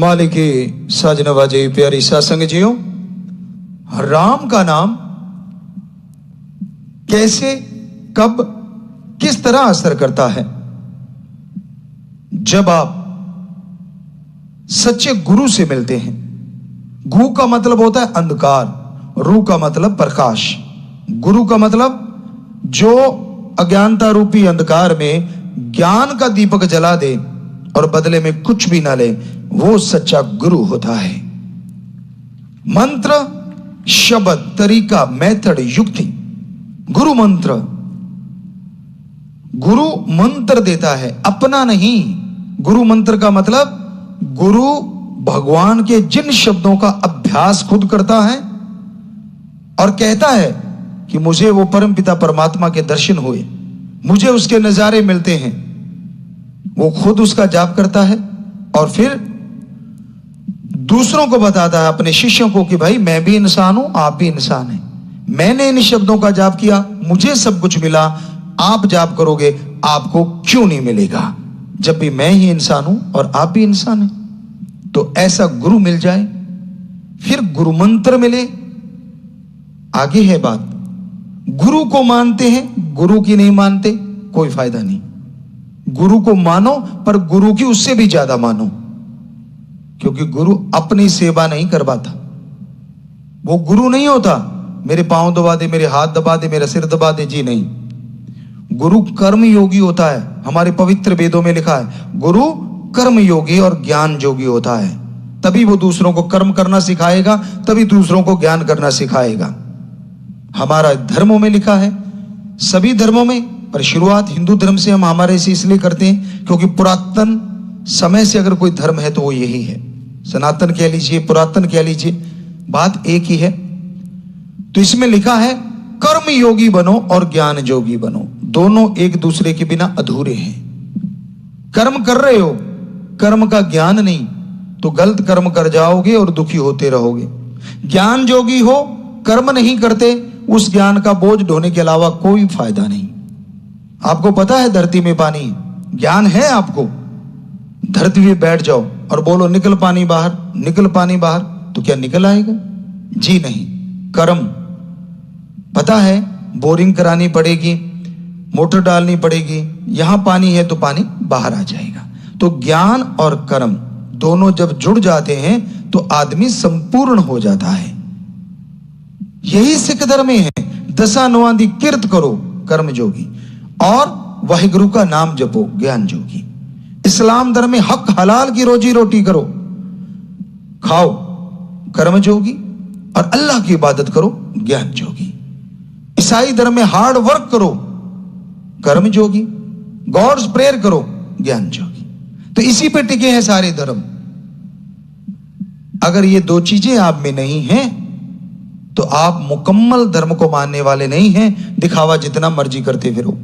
मालिके साज नवाजे प्यारी सासंग जियो, राम का नाम कैसे, कब, किस तरह असर करता है? जब आप सच्चे गुरु से मिलते हैं। गु का मतलब होता है अंधकार, रू का मतलब प्रकाश। गुरु का मतलब जो अज्ञानता रूपी अंधकार में ज्ञान का दीपक जला दे और बदले में कुछ भी ना ले, वो सच्चा गुरु होता है। मंत्र, शब्द, तरीका, मेथड, युक्ति, गुरु मंत्र। गुरु मंत्र देता है, अपना नहीं। गुरु मंत्र का मतलब गुरु भगवान के जिन शब्दों का अभ्यास खुद करता है और कहता है कि मुझे वो परमपिता परमात्मा के दर्शन हुए, मुझे उसके नजारे मिलते हैं, वो खुद उसका जाप करता है और फिर दूसरों को बताता है, अपने शिष्यों को, कि भाई मैं भी इंसान हूं, आप भी इंसान हैं। मैंने इन शब्दों का जाप किया, मुझे सब कुछ मिला, आप जाप करोगे, आपको क्यों नहीं मिलेगा? जब भी मैं ही इंसान हूं और आप भी इंसान हैं। तो ऐसा गुरु मिल जाए, फिर गुरु मंत्र मिले। आगे है बात, गुरु को मानते हैं, गुरु की नहीं मानते, कोई फायदा नहीं। गुरु को मानो, पर गुरु की उससे भी ज्यादा मानो, क्योंकि गुरु अपनी सेवा नहीं करवाता। वो गुरु नहीं होता मेरे पांव दबा दे, मेरे हाथ दबा दे, मेरा सिर दबा दे, जी नहीं। गुरु कर्म योगी होता है। हमारे पवित्र वेदों में लिखा है गुरु कर्म योगी और ज्ञान योगी होता है। तभी वो दूसरों को कर्म करना सिखाएगा, तभी दूसरों को ज्ञान करना सिखाएगा। हमारा धर्मों में लिखा है, सभी धर्मों में, पर शुरुआत हिंदू धर्म से हम हमारे से इसलिए करते हैं क्योंकि पुरातन समय से अगर कोई धर्म है तो वो यही है। सनातन कह लीजिए, पुरातन कह लीजिए, बात एक ही है। तो इसमें लिखा है कर्म योगी बनो और ज्ञान योगी बनो। दोनों एक दूसरे के बिना अधूरे हैं। कर्म कर रहे हो, कर्म का ज्ञान नहीं तो गलत कर्म कर जाओगे और दुखी होते रहोगे। ज्ञान योगी हो, कर्म नहीं करते, उस ज्ञान का बोझ ढोने के अलावा कोई फायदा नहीं। आपको पता है धरती में पानी, ज्ञान है आपको, धरती पे बैठ जाओ और बोलो निकल पानी बाहर, निकल पानी बाहर, तो क्या निकल आएगा? जी नहीं। कर्म पता है, बोरिंग करानी पड़ेगी, मोटर डालनी पड़ेगी, यहां पानी है तो पानी बाहर आ जाएगा। तो ज्ञान और कर्म दोनों जब जुड़ जाते हैं तो आदमी संपूर्ण हो जाता है। यही सिख धर्म में है, दशा नौआंदी किरत करो कर्म जोगी और वाहिगुरु का नाम जपो ज्ञान जोगी। इस्लाम धर्म में हक हलाल की रोजी रोटी करो, खाओ कर्म जोगी, और अल्लाह की इबादत करो ज्ञान जोगी। ईसाई धर्म में हार्ड वर्क करो कर्म जोगी, गॉड्स प्रेयर करो ज्ञान जोगी। तो इसी पे टिके हैं सारे धर्म। अगर ये दो चीजें आप में नहीं हैं तो आप मुकम्मल धर्म को मानने वाले नहीं हैं, दिखावा जितना मर्जी करते फिरो।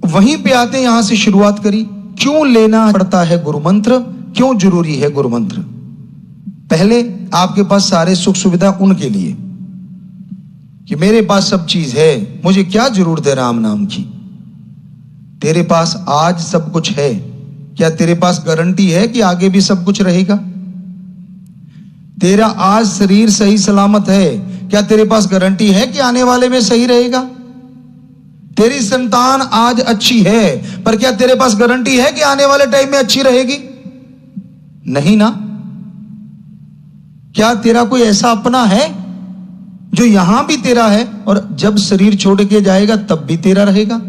वहीं पे आते, यहां से शुरुआत करी, क्यों लेना पड़ता है गुरु मंत्र, क्यों जरूरी है गुरु मंत्र? पहले आपके पास सारे सुख सुविधा उनके लिए कि मेरे पास सब चीज है, मुझे क्या जरूरत है राम नाम की। तेरे पास आज सब कुछ है, क्या तेरे पास गारंटी है कि आगे भी सब कुछ रहेगा? तेरा आज शरीर सही सलामत है, क्या तेरे पास गारंटी है कि आने वाले में सही रहेगा? तेरी संतान आज अच्छी है, पर क्या तेरे पास गारंटी है कि आने वाले टाइम में अच्छी रहेगी? नहीं ना। क्या तेरा कोई ऐसा अपना है जो यहां भी तेरा है और जब शरीर छोड़ के जाएगा तब भी तेरा रहेगा?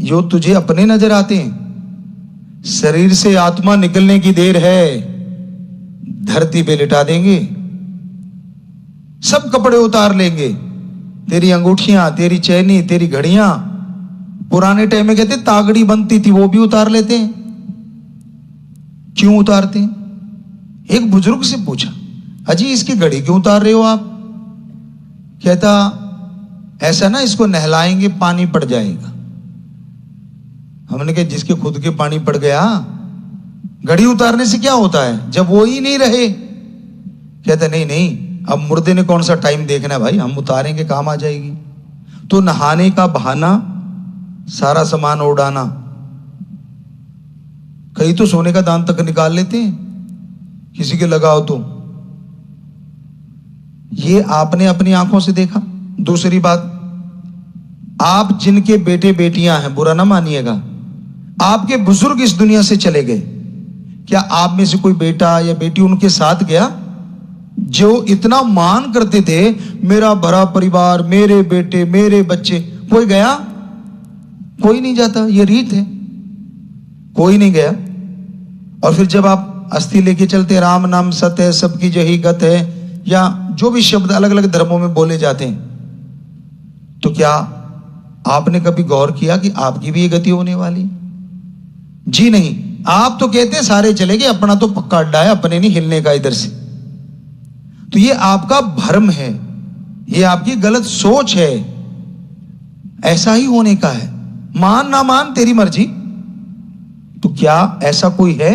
जो तुझे अपने नजर आते हैं, शरीर से आत्मा निकलने की देर है, धरती पे लिटा देंगे, सब कपड़े उतार लेंगे, तेरी अंगूठियां, तेरी चैनी, तेरी घड़ियां, पुराने टाइम में कहते तागड़ी बनती थी वो भी उतार लेते हैं। क्यों उतारते हैं? एक बुजुर्ग से पूछा, अजी इसकी घड़ी क्यों उतार रहे हो आप? कहता ऐसा ना, इसको नहलाएंगे पानी पड़ जाएगा। हमने कहा जिसके खुद के पानी पड़ गया, घड़ी उतारने से क्या होता है जब वो ही नहीं रहे? कहता नहीं नहीं, अब मुर्दे ने कौन सा टाइम देखना है भाई, हम उतारेंगे काम आ जाएगी। तो नहाने का बहाना, सारा सामान उड़ाना, कई तो सोने का दान तक निकाल लेते हैं किसी के लगाओ तो। ये आपने अपनी आंखों से देखा। दूसरी बात, आप जिनके बेटे बेटियां हैं, बुरा ना मानिएगा, आपके बुजुर्ग इस दुनिया से चले गए, क्या आप में से कोई बेटा या बेटी उनके साथ गया जो इतना मान करते थे, मेरा भरा परिवार, मेरे बेटे, मेरे बच्चे? कोई गया? कोई नहीं जाता, ये रीत है, कोई नहीं गया। और फिर जब आप अस्थि लेके चलते, राम नाम सत है, सबकी जही गत है, या जो भी शब्द अलग अलग धर्मों में बोले जाते हैं, तो क्या आपने कभी गौर किया कि आपकी भी ये गति होने वाली? जी नहीं। आप तो कहते हैं सारे चले गए, अपना तो पक्का अड्डा है, अपने नहीं हिलने का इधर से। तो ये आपका भ्रम है, ये आपकी गलत सोच है। ऐसा ही होने का है, मान ना मान तेरी मर्जी। तो क्या ऐसा कोई है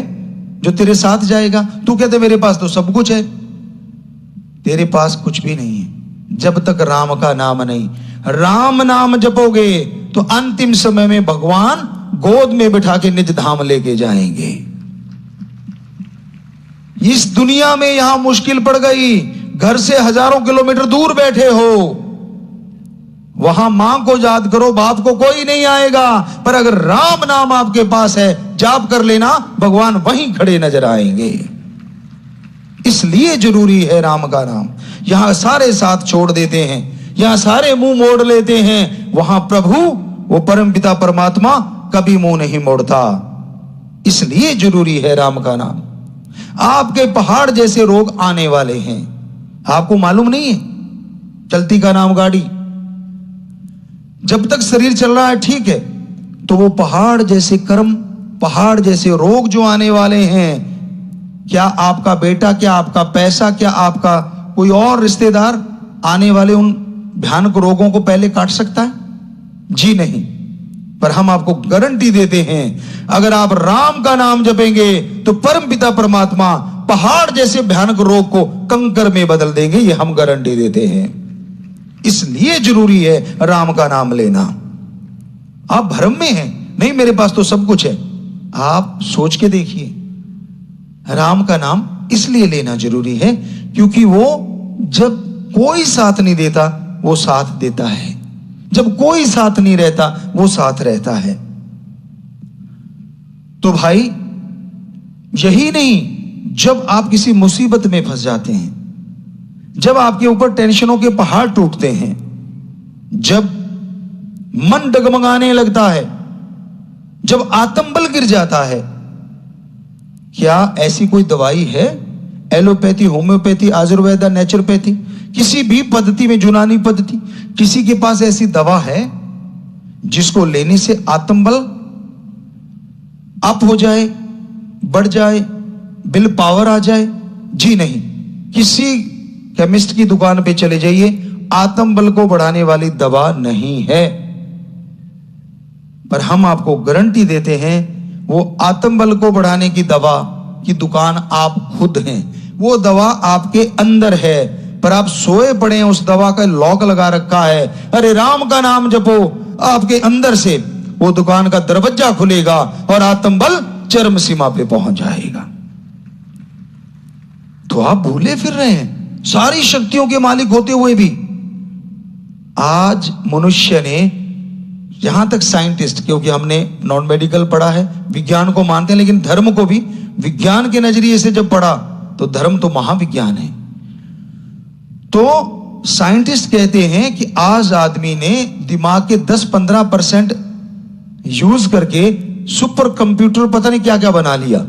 जो तेरे साथ जाएगा? तू कहते मेरे पास तो सब कुछ है, तेरे पास कुछ भी नहीं है जब तक राम का नाम नहीं। राम नाम जपोगे तो अंतिम समय में भगवान गोद में बिठा के निज धाम लेके जाएंगे। इस दुनिया में यहां मुश्किल पड़ गई, घर से हजारों किलोमीटर दूर बैठे हो, वहां मां को याद करो, बाप को कोई नहीं आएगा, पर अगर राम नाम आपके पास है, जाप कर लेना, भगवान वहीं खड़े नजर आएंगे। इसलिए जरूरी है राम का नाम। यहां सारे साथ छोड़ देते हैं, यहां सारे मुंह मोड़ लेते हैं, वहां प्रभु वो परम पिता परमात्मा कभी मुंह नहीं मोड़ता। इसलिए जरूरी है राम का नाम। आपके पहाड़ जैसे रोग आने वाले हैं, आपको मालूम नहीं है? चलती का नाम गाड़ी, जब तक शरीर चल रहा है ठीक है, तो वो पहाड़ जैसे कर्म, पहाड़ जैसे रोग जो आने वाले हैं, क्या आपका बेटा, क्या आपका पैसा, क्या आपका कोई और रिश्तेदार आने वाले उन भयानक रोगों को पहले काट सकता है? जी नहीं। पर हम आपको गारंटी देते हैं, अगर आप राम का नाम जपेंगे तो परम पिता परमात्मा पहाड़ जैसे भयानक रोग को कंकर में बदल देंगे, ये हम गारंटी देते हैं। इसलिए जरूरी है राम का नाम लेना। आप भ्रम में हैं, नहीं मेरे पास तो सब कुछ है। आप सोच के देखिए, राम का नाम इसलिए लेना जरूरी है क्योंकि वो जब कोई साथ नहीं देता वो साथ देता है, जब कोई साथ नहीं रहता वो साथ रहता है। तो भाई यही नहीं, जब आप किसी मुसीबत में फंस जाते हैं, जब आपके ऊपर टेंशनों के पहाड़ टूटते हैं, जब मन डगमगाने लगता है, जब आत्मबल गिर जाता है, क्या ऐसी कोई दवाई है? एलोपैथी, होम्योपैथी, आयुर्वेदा, नेचुरोपैथी, किसी भी पद्धति में, यूनानी पद्धति, किसी के पास ऐसी दवा है जिसको लेने से आत्मबल अप हो जाए, बढ़ जाए, विल पावर आ जाए? जी नहीं। किसी केमिस्ट की दुकान पे चले जाइए, आत्मबल को बढ़ाने वाली दवा नहीं है। पर हम आपको गारंटी देते हैं, वो आत्मबल को बढ़ाने की दवा की दुकान आप खुद हैं। वो दवा आपके अंदर है, पर आप सोए पड़े हैं, उस दवा का लॉक लगा रखा है। अरे राम का नाम जपो, आपके अंदर से वो दुकान का दरवाजा खुलेगा और आत्मबल चरम सीमा पे पहुंच जाएगा। तो आप भूले फिर रहे हैं, सारी शक्तियों के मालिक होते हुए भी आज मनुष्य ने, यहां तक साइंटिस्ट, क्योंकि हमने नॉन मेडिकल पढ़ा है, विज्ञान को मानते हैं, लेकिन धर्म को भी विज्ञान के नजरिए से जब पढ़ा तो धर्म तो महाविज्ञान है। तो साइंटिस्ट कहते हैं कि आज आदमी ने दिमाग के 10-15% यूज करके सुपर कंप्यूटर पता नहीं क्या क्या बना लिया।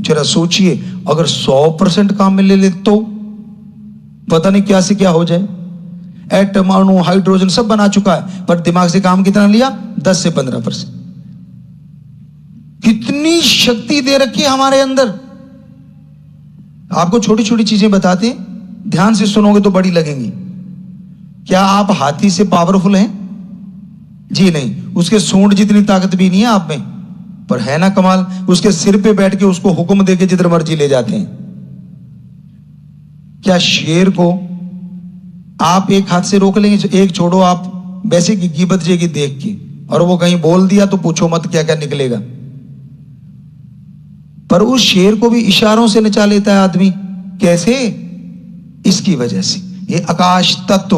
जरा सोचिए, अगर 100% काम में ले ले तो पता नहीं क्या से क्या हो जाए। एटम, अणु, हाइड्रोजन सब बना चुका है, पर दिमाग से काम कितना लिया? 10 से 15%। कितनी शक्ति दे रखी है हमारे अंदर। आपको छोटी छोटी चीजें बताते हैं, ध्यान से सुनोगे तो बड़ी लगेंगी। क्या आप हाथी से पावरफुल हैं? जी नहीं। उसके सूंड जितनी ताकत भी नहीं है आप में, पर है ना कमाल, उसके सिर पे बैठ के उसको हुक्म देके जिधर मर्जी ले जाते हैं। क्या शेर को आप एक हाथ से रोक लेंगे? एक छोड़ो, आप वैसे की गिबत जाएगी देख के, और वो कहीं बोल दिया तो पूछो मत क्या क्या निकलेगा। पर उस शेर को भी इशारों से नचा लेता है आदमी। कैसे? इसकी वजह से ये आकाश तत्व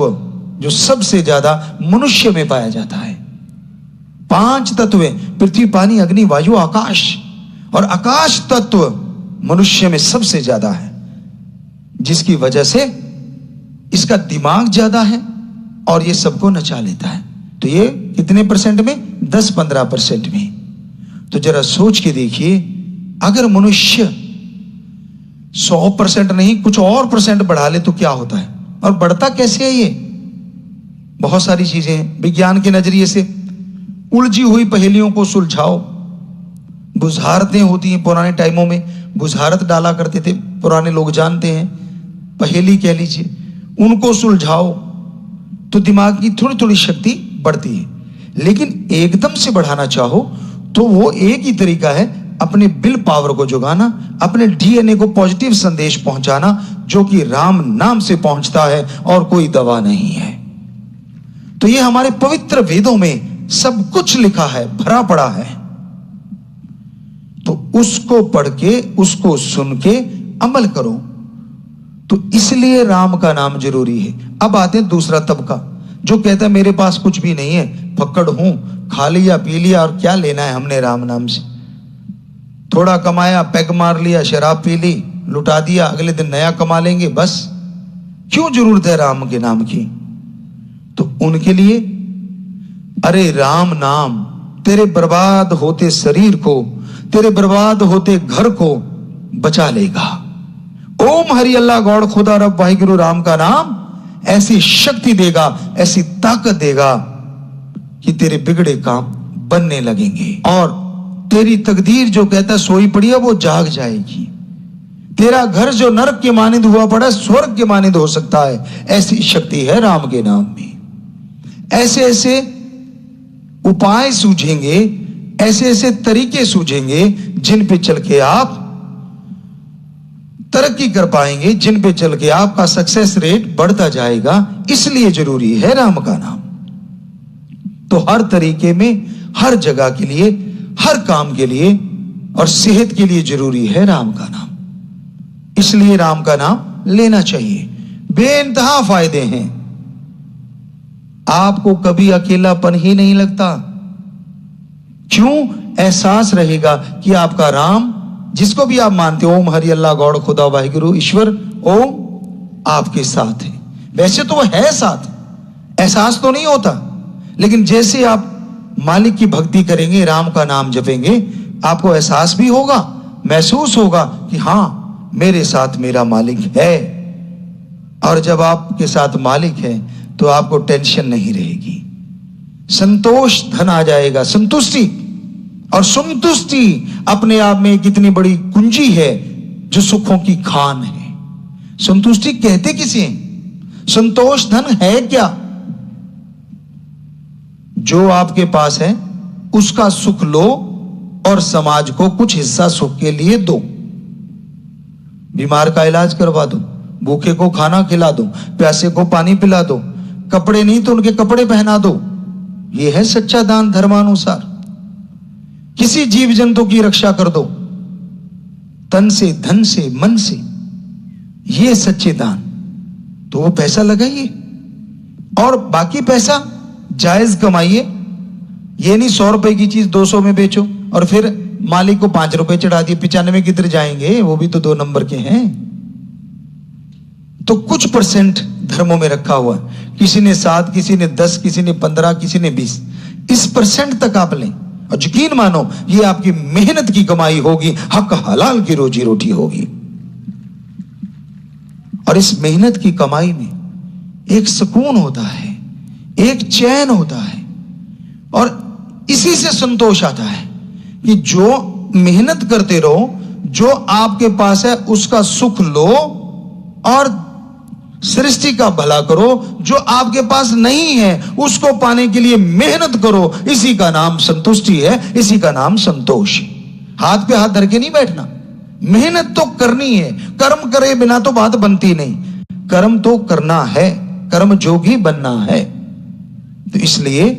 जो सबसे ज्यादा मनुष्य में पाया जाता है। 5 तत्व हैं, पृथ्वी, पानी, अग्नि, वायु, आकाश, और आकाश तत्व मनुष्य में सबसे ज्यादा है, जिसकी वजह से इसका दिमाग ज्यादा है और ये सबको नचा लेता है। तो ये कितने परसेंट में? 10-15% में। तो जरा सोच के देखिए, अगर मनुष्य 100% नहीं कुछ और परसेंट बढ़ा ले तो क्या होता है? और बढ़ता कैसे है? ये बहुत सारी चीजें हैं। विज्ञान के नजरिए से उलझी हुई पहेलियों को सुलझाओ। बुझारतें होती हैं, पुराने टाइमों में बुझारत डाला करते थे, पुराने लोग जानते हैं, पहेली कह लीजिए, उनको सुलझाओ तो दिमाग की थोड़ी थोड़ी शक्ति बढ़ती है। लेकिन एकदम से बढ़ाना चाहो तो वो एक ही तरीका है, अपने विल पावर को जुगाना, अपने डीएनए को पॉजिटिव संदेश पहुंचाना, जो कि राम नाम से पहुंचता है और कोई दवा नहीं है। तो ये हमारे पवित्र वेदों में सब कुछ लिखा है, भरा पड़ा है। तो उसको पढ़ के, उसको सुन के अमल करो। तो इसलिए राम का नाम जरूरी है। अब आते हैं दूसरा तबका, जो कहता है मेरे पास कुछ भी नहीं है, फक्कड़ हूं, खा लिया पी लिया और क्या लेना है हमने राम नाम से। थोड़ा कमाया, पैग मार लिया, शराब पी ली, लुटा दिया, अगले दिन नया कमा लेंगे, बस क्यों जरूरत है राम के नाम की? तो उनके लिए अरे राम नाम तेरे बर्बाद होते शरीर को, तेरे बर्बाद होते घर को बचा लेगा। ओम हरि अल्लाह गौड़ खुदा रब वाहिगुरु राम का नाम ऐसी शक्ति देगा, ऐसी ताकत देगा कि तेरे बिगड़े काम बनने लगेंगे और तेरी तकदीर जो कहता है सोई पड़ी है वो जाग जाएगी। तेरा घर जो नरक के मानिंद हुआ पड़ा स्वर्ग के मानिंद हो सकता है। ऐसी शक्ति है राम के नाम में। ऐसे ऐसे उपाय सूझेंगे, ऐसे ऐसे तरीके सूझेंगे जिन पे चल के आप तरक्की कर पाएंगे, जिन पे चल के आपका सक्सेस रेट बढ़ता जाएगा। इसलिए जरूरी है राम का नाम। तो हर तरीके में, हर जगह के लिए, हर काम के लिए और सेहत के लिए जरूरी है राम का नाम। इसलिए राम का नाम लेना चाहिए। बेइंतहा फायदे हैं। आपको कभी अकेलापन ही नहीं लगता। क्यों? एहसास रहेगा कि आपका राम, जिसको भी आप मानते हो, ओम हरि अल्लाह गौड़ खुदा वाहिगुरु ईश्वर ओम, आपके साथ है। वैसे तो वो है साथ, एहसास तो नहीं होता, लेकिन जैसे आप मालिक की भक्ति करेंगे, राम का नाम जपेंगे, आपको एहसास भी होगा, महसूस होगा कि हां मेरे साथ मेरा मालिक है। और जब आपके साथ मालिक है तो आपको टेंशन नहीं रहेगी, संतोष धन आ जाएगा, संतुष्टि। और संतुष्टि अपने आप में कितनी बड़ी कुंजी है जो सुखों की खान है। संतुष्टि कहते किसे? संतोष धन है क्या? जो आपके पास है उसका सुख लो और समाज को कुछ हिस्सा सुख के लिए दो। बीमार का इलाज करवा दो, भूखे को खाना खिला दो, प्यासे को पानी पिला दो, कपड़े नहीं तो उनके कपड़े पहना दो। यह है सच्चा दान धर्मानुसार। किसी जीव जंतु की रक्षा कर दो, तन से, धन से, मन से। यह सच्चे दान। तो वो पैसा लगाइए और बाकी पैसा जायज कमाइए। ये नहीं 100 रुपए की चीज 200 में बेचो और फिर मालिक को 5 रुपए चढ़ा दिए, 95 किधर जाएंगे? वो भी तो 2 नंबर के हैं। तो कुछ परसेंट धर्मों में रखा हुआ है। किसी ने 7, किसी ने 10, किसी ने 15, किसी ने 20। इस परसेंट तक आप लें और यकीन मानो ये आपकी मेहनत की कमाई होगी, हक हलाल की रोजी रोटी होगी। और इस मेहनत की कमाई में एक सुकून होता है, एक चैन होता है और इसी से संतोष आता है कि जो मेहनत करते रहो, जो आपके पास है उसका सुख लो और सृष्टि का भला करो। जो आपके पास नहीं है उसको पाने के लिए मेहनत करो। इसी का नाम संतुष्टि है, इसी का नाम संतोष है। हाथ पे हाथ धर के नहीं बैठना, मेहनत तो करनी है। कर्म करे बिना तो बात बनती नहीं, कर्म तो करना है, कर्म जोगी बनना है। तो इसलिए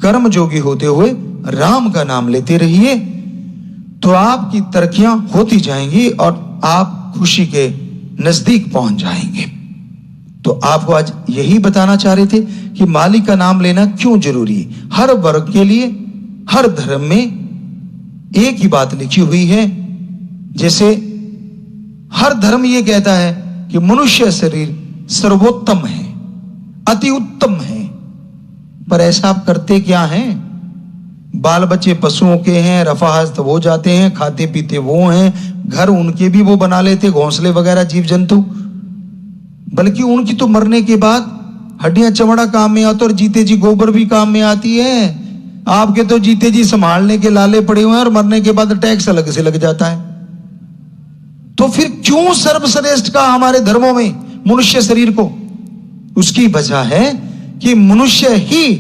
कर्म जोगी होते हुए राम का नाम लेते रहिए तो आपकी तरक्कियां होती जाएंगी और आप खुशी के नजदीक पहुंच जाएंगे। तो आपको आज यही बताना चाह रहे थे कि मालिक का नाम लेना क्यों जरूरी है। हर वर्ग के लिए, हर धर्म में एक ही बात लिखी हुई है। जैसे हर धर्म यह कहता है कि मनुष्य शरीर सर्वोत्तम है, अति उत्तम है, पर ऐसा आप करते क्या हैं? बाल बच्चे पशुओं के हैं, रफाहस्त वो जाते हैं, खाते पीते वो हैं, घर उनके भी वो बना लेते, घोंसले वगैरह जीव जंतु, बल्कि उनकी तो मरने के बाद हड्डियां चमड़ा काम में आता और जीते जी गोबर भी काम में आती है। आपके तो जीते जी संभालने के लाले पड़े हुए हैं और मरने के बाद टैक्स अलग से लग जाता है। तो फिर क्यों सर्वश्रेष्ठ का हमारे धर्मों में मनुष्य शरीर को? उसकी वजह है कि मनुष्य ही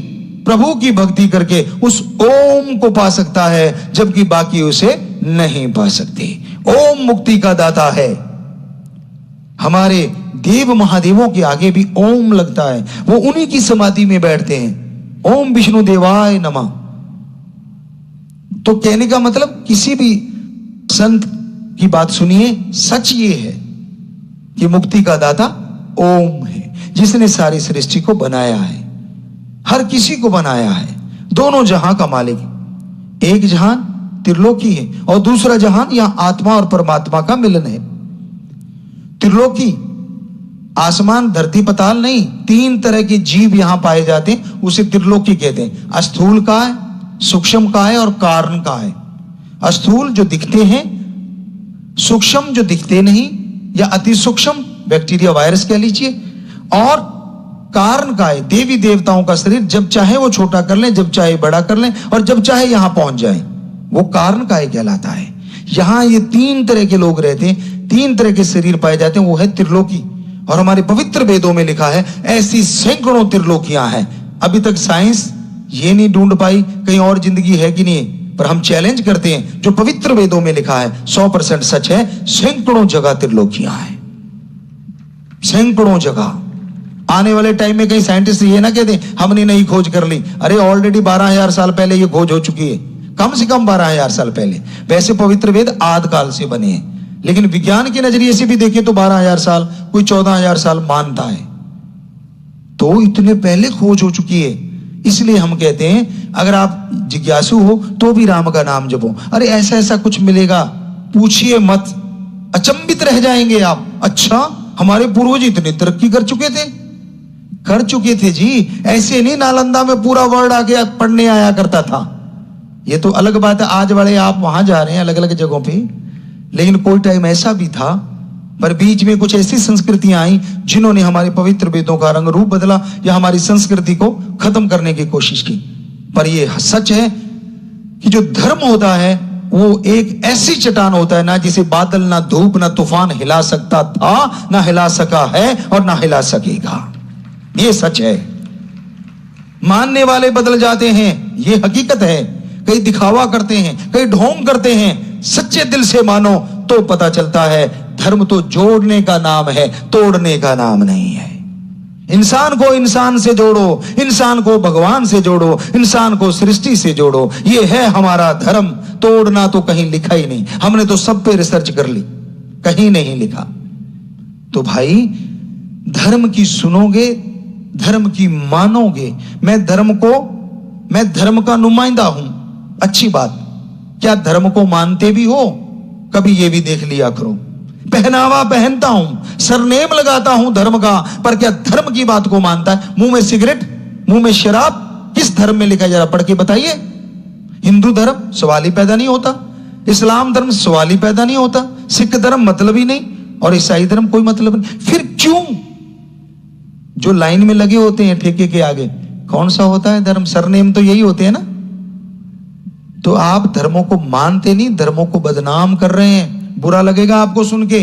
प्रभु की भक्ति करके उस ओम को पा सकता है, जबकि बाकी उसे नहीं पा सकते। ओम मुक्ति का दाता है। हमारे देव महादेवों के आगे भी ओम लगता है, वो उन्हीं की समाधि में बैठते हैं। ओम विष्णु देवाय नमः। तो कहने का मतलब किसी भी संत की बात सुनिए, सच ये है कि मुक्ति का दाता ओम है, जिसने सारी सृष्टि को बनाया है, हर किसी को बनाया है, दोनों जहां का मालिक। एक जहान त्रिलोकी है और दूसरा जहान यहां आत्मा और परमात्मा का मिलन है। त्रिलोकी आसमान धरती पताल नहीं, तीन तरह के जीव यहां पाए जाते हैं, उसे त्रिलोकी कहते हैं। स्थूल का है, सूक्ष्म का है और कारण का है। स्थूल जो दिखते हैं, सूक्ष्म जो दिखते नहीं या अति सूक्ष्म बैक्टीरिया वायरस कह लीजिए, और कारण का है देवी देवताओं का शरीर, जब चाहे वो छोटा कर लें, जब चाहे बड़ा कर लें और जब चाहे यहां पहुंच जाए, वो कारण का कहलाता है। यहां ये तीन तरह के लोग रहते हैं, तीन तरह के शरीर पाए जाते हैं, वो है त्रिलोकी। और हमारे पवित्र वेदों में लिखा है ऐसी सैकड़ों त्रिलोकियां हैं। अभी तक साइंस ये नहीं ढूंढ पाई कहीं और जिंदगी है कि नहीं, पर हम चैलेंज करते हैं, जो पवित्र वेदों में लिखा है 100% सच है। सैकड़ों जगह त्रिलोकियां हैं, सैकड़ों जगह। आने वाले टाइम में कहीं साइंटिस्ट ये ना कहते हमने नई खोज कर ली, अरे ऑलरेडी 12,000 साल पहले ये खोज हो चुकी है, कम से कम 12,000 साल पहले। वैसे पवित्र वेद आदि काल से बने हैं, लेकिन विज्ञान के नजरिए से भी देखें तो 12,000 साल, कोई 14,000 साल मानता है। तो इतने पहले खोज हो चुकी है। इसलिए हम कहते हैं अगर आप जिज्ञासु हो तो भी राम का नाम जपो। अरे ऐसा ऐसा कुछ मिलेगा, पूछिए मत, अचंभित रह जाएंगे आप। अच्छा, हमारे पूर्वज इतनी तरक्की कर चुके थे जी। ऐसे नहीं नालंदा में पूरा वर्ल्ड आके पढ़ने आया करता था। ये तो अलग बात है, आज वाले आप वहां जा रहे हैं अलग अलग जगहों पे, लेकिन कोई टाइम ऐसा भी था, पर बीच में कुछ ऐसी संस्कृतियां आई जिन्होंने हमारे पवित्र वेदों का रंग रूप बदला या हमारी संस्कृति को खत्म करने की कोशिश की। पर यह सच है कि जो धर्म होता है वो एक ऐसी चट्टान होता है ना, जिसे बादल ना धूप ना तूफान हिला सकता था, ना हिला सका है और ना हिला सकेगा। ये सच है। मानने वाले बदल जाते हैं, ये हकीकत है। कई दिखावा करते हैं, कई ढोंग करते हैं। सच्चे दिल से मानो तो पता चलता है धर्म तो जोड़ने का नाम है, तोड़ने का नाम नहीं है। इंसान को इंसान से जोड़ो, इंसान को भगवान से जोड़ो, इंसान को सृष्टि से जोड़ो। ये है हमारा धर्म। तोड़ना तो कहीं लिखा ही नहीं, हमने तो सब पे रिसर्च कर ली, कहीं नहीं लिखा। तो भाई धर्म की सुनोगे, धर्म की मानोगे। मैं धर्म का नुमाइंदा हूं, अच्छी बात। क्या धर्म को मानते भी हो? कभी ये भी देख लिया करो। पहनावा पहनता हूं, सरनेम लगाता हूं धर्म का, पर क्या धर्म की बात को मानता है? मुंह में सिगरेट, मुंह में शराब, किस धर्म में लिखा है जरा पढ़ के बताइए। हिंदू धर्म सवाल ही पैदा नहीं होता, इस्लाम धर्म सवाल ही पैदा नहीं होता, सिख धर्म मतलब ही नहीं, और ईसाई धर्म कोई मतलब नहीं। फिर क्यों? जो लाइन में लगे होते हैं ठेके के आगे, कौन सा होता है धर्म? सरनेम तो यही होते हैं ना। तो आप धर्मों को मानते नहीं, धर्मों को बदनाम कर रहे हैं। बुरा लगेगा आपको सुन के।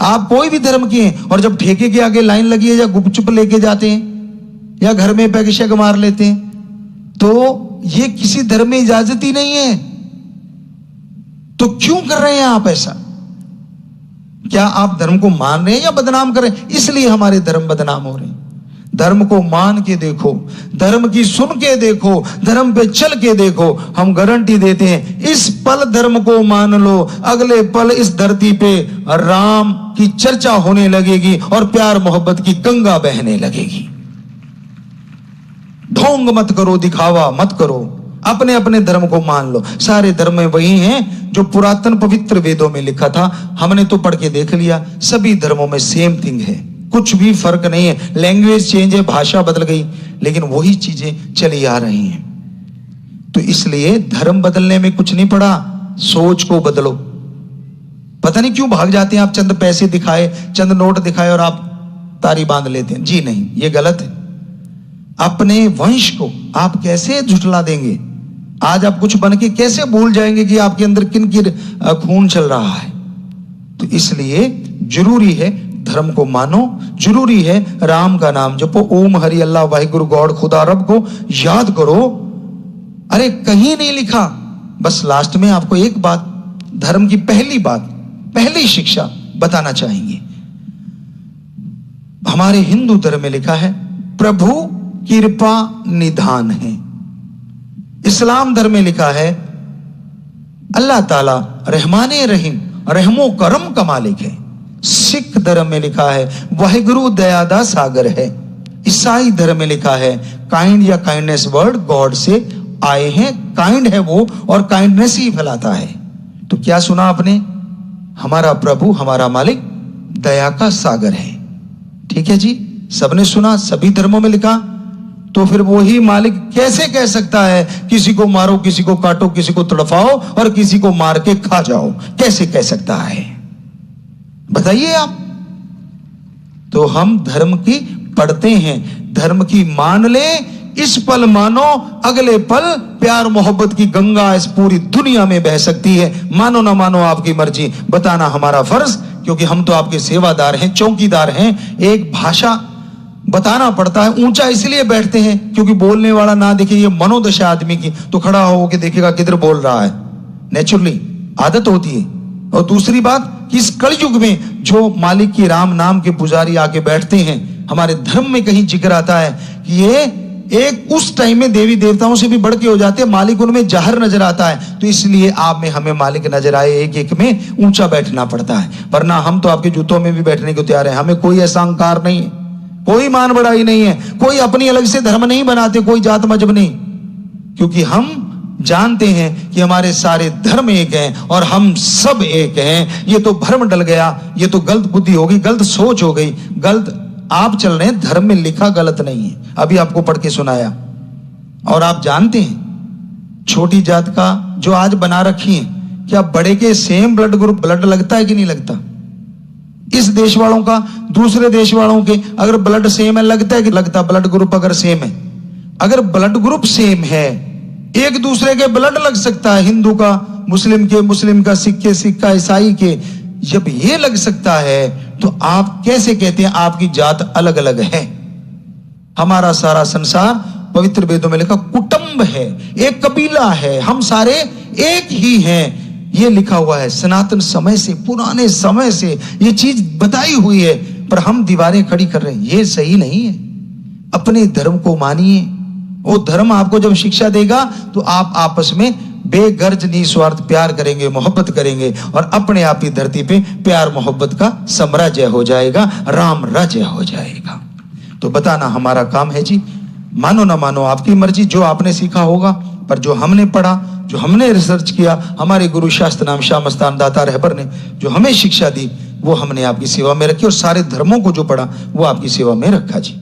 आप कोई भी धर्म के हैं और जब ठेके के आगे लाइन लगी है या गुपचुप लेके जाते हैं या घर में पैग शैग मार लेते हैं, तो ये किसी धर्म में इजाजत ही नहीं है। तो क्यों कर रहे हैं आप ऐसा? क्या आप धर्म को मान रहे हैं या बदनाम कर रहे हैं? इसलिए हमारे धर्म बदनाम हो रहे हैं। धर्म को मान के देखो, धर्म की सुन के देखो, धर्म पे चल के देखो। हम गारंटी देते हैं, इस पल धर्म को मान लो, अगले पल इस धरती पे राम की चर्चा होने लगेगी और प्यार मोहब्बत की गंगा बहने लगेगी। ढोंग मत करो, दिखावा मत करो, अपने अपने धर्म को मान लो। सारे धर्म में वही हैं जो पुरातन पवित्र वेदों में लिखा था। हमने तो पढ़ के देख लिया, सभी धर्मों में सेम थिंग है, कुछ भी फर्क नहीं है। लैंग्वेज चेंज है, भाषा बदल गई, लेकिन वही चीजें चली आ रही हैं। तो इसलिए धर्म बदलने में कुछ नहीं पड़ा, सोच को बदलो। पता नहीं क्यों भाग जाते हैं आप, चंद पैसे दिखाए, चंद नोट दिखाए और आप तारी बांध लेते हैं। जी नहीं, ये गलत है। अपने वंश को आप कैसे झुठला देंगे? आज आप कुछ बन के कैसे भूल जाएंगे कि आपके अंदर किन की खून चल रहा है? तो इसलिए जरूरी है धर्म को मानो, जरूरी है राम का नाम जपो, ओम हरि अल्लाह वाहिगुरु गॉड खुदा रब को याद करो। अरे कहीं नहीं लिखा, बस लास्ट में आपको एक बात, धर्म की पहली बात, पहली शिक्षा बताना चाहेंगे। हमारे हिंदू धर्म में लिखा है प्रभु कृपा निधान है। इस्लाम धर्म में लिखा है अल्लाह ताला रहमाने रहीम, रहमो करम का मालिक है। सिख धर्म में लिखा है वाहिगुरु दयादा सागर है। ईसाई धर्म में लिखा है काइंड या काइंडनेस वर्ड गॉड से आए हैं, काइंड है वो और काइंडनेस ही फैलाता है। तो क्या सुना आपने? हमारा प्रभु, हमारा मालिक दया का सागर है। ठीक है जी, सबने सुना, सभी धर्मों में लिखा। तो फिर वही मालिक कैसे कह सकता है किसी को मारो, किसी को काटो, किसी को तड़पाओ और किसी को मार के खा जाओ? कैसे कह सकता है बताइए आप? तो हम धर्म की पढ़ते हैं, धर्म की मान ले, इस पल मानो, अगले पल प्यार मोहब्बत की गंगा इस पूरी दुनिया में बह सकती है। मानो ना मानो आपकी मर्जी, बताना हमारा फर्ज, क्योंकि हम तो आपके सेवादार हैं, चौकीदार हैं। एक भाषा बताना पड़ता है, ऊंचा इसलिए बैठते हैं क्योंकि बोलने वाला ना देखे ये मनोदशा आदमी की, तो खड़ा हो के देखेगा किधर बोल रहा है। नेचुरली आदत होती है। और दूसरी बात कि इस कलयुग में जो मालिक की राम नाम के पुजारी आके बैठते हैं, हमारे धर्म में कहीं जिक्र आता है कि ये एक उस टाइम में देवी देवताओं से भी बढ़ के हो जाते हैं, मालिक उनमें जाहिर नजर आता है। तो इसलिए आप में हमें मालिक नजर आए, एक एक में ऊंचा बैठना पड़ता है, वरना हम तो आपके जूतों में भी बैठने को तैयार हैं। हमें कोई ऐसा अहंकार नहीं है, कोई मान बढ़ाई नहीं है, कोई अपनी अलग से धर्म नहीं बनाते, कोई जात मजहब नहीं, क्योंकि हम जानते हैं कि हमारे सारे धर्म एक हैं और हम सब एक हैं। ये तो भ्रम डल गया, ये तो गलत बुद्धि हो गई, गलत सोच हो गई, गलत आप चल रहे हैं। धर्म में लिखा गलत नहीं है, अभी आपको पढ़ के सुनाया। और आप जानते हैं छोटी जात का जो आज बना रखी है, क्या बड़े के सेम ब्लड ग्रुप ब्लड लगता है कि नहीं लगता? इस देश वालों का दूसरे देश वालों के अगर ब्लड सेम है, लगता है कि लगता? ब्लड ग्रुप अगर सेम है, अगर ब्लड ग्रुप सेम है, एक दूसरे के ब्लड लग सकता है, हिंदू का मुस्लिम के, मुस्लिम का सिख के, सिख का ईसाई के। जब ये लग सकता है तो आप कैसे कहते हैं आपकी जात अलग अलग है? हमारा सारा संसार पवित्र वेदों में लिखा कुटुंब है, एक कबीला है, हम सारे एक ही हैं। ये लिखा हुआ है सनातन समय से, पुराने समय से ये चीज बताई हुई है, पर हम दीवारें खड़ी कर रहे हैं। ये सही नहीं है। अपने धर्म को मानिए, वो धर्म आपको जब शिक्षा देगा तो आप आपस में बेगर्ज निस्वार्थ प्यार करेंगे, मोहब्बत करेंगे और अपने आप ही धरती पे प्यार मोहब्बत का साम्राज्य हो जाएगा, राम राज्य हो जाएगा। तो बताना हमारा काम है जी। मानो ना मानो आपकी मर्जी, जो आपने सीखा होगा, पर जो हमने पढ़ा, जो हमने रिसर्च किया, हमारे गुरु शास्त्र नाम शाह मस्तान दाता रहबर ने जो हमें शिक्षा दी, वो हमने आपकी सेवा में रखी और सारे धर्मों को जो पढ़ा वो आपकी सेवा में रखा जी।